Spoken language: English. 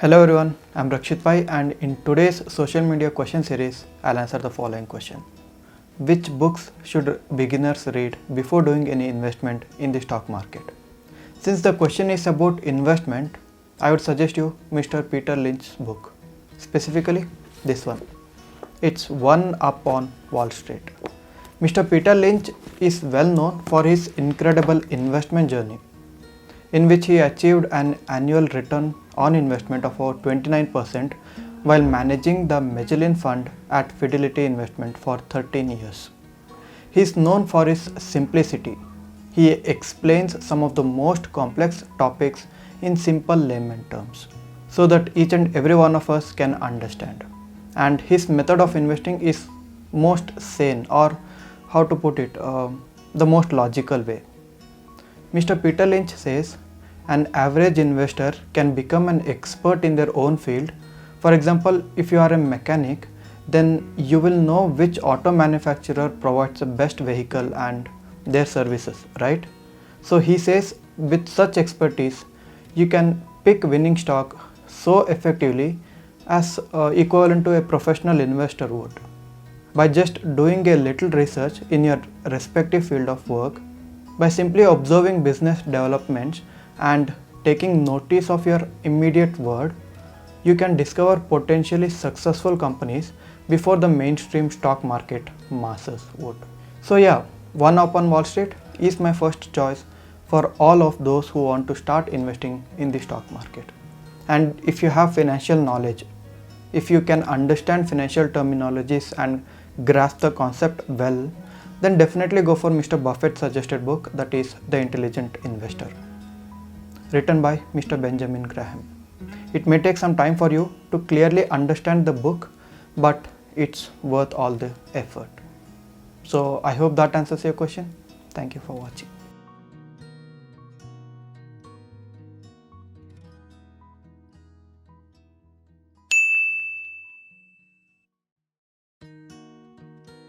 Hello everyone, I'm Rakshith Pai and in today's social media question series, I'll answer the following question. Which books should beginners read before doing any investment in the stock market? Since the question is about investment, I would suggest you Mr. Peter Lynch's book, specifically this one. It's One Up on Wall Street. Mr. Peter Lynch is well known for his incredible investment journey, in which he achieved an annual return on investment of over 29% while managing the Magellan Fund at Fidelity Investment for 13 years. He is known for his simplicity. He explains some of the most complex topics in simple layman terms so that each and every one of us can understand. And his method of investing is most sane, or how to put it, the most logical way. Mr. Peter Lynch says an average investor can become an expert in their own field. For example, if you are a mechanic, then you will know which auto manufacturer provides the best vehicle and their services, right? So he says with such expertise, you can pick winning stock so effectively as equivalent to a professional investor would. By just doing a little research in your respective field of work, by simply observing business developments and taking notice of your immediate world, you can discover potentially successful companies before the mainstream stock market masses would. So yeah, One Up on Wall Street is my first choice for all of those who want to start investing in the stock market. And if you have financial knowledge, if you can understand financial terminologies and grasp the concept well, then definitely go for Mr. Buffett's suggested book, that is The Intelligent Investor, written by Mr. Benjamin Graham. It may take some time for you to clearly understand the book, but it's worth all the effort. So I hope that answers your question. Thank you for watching.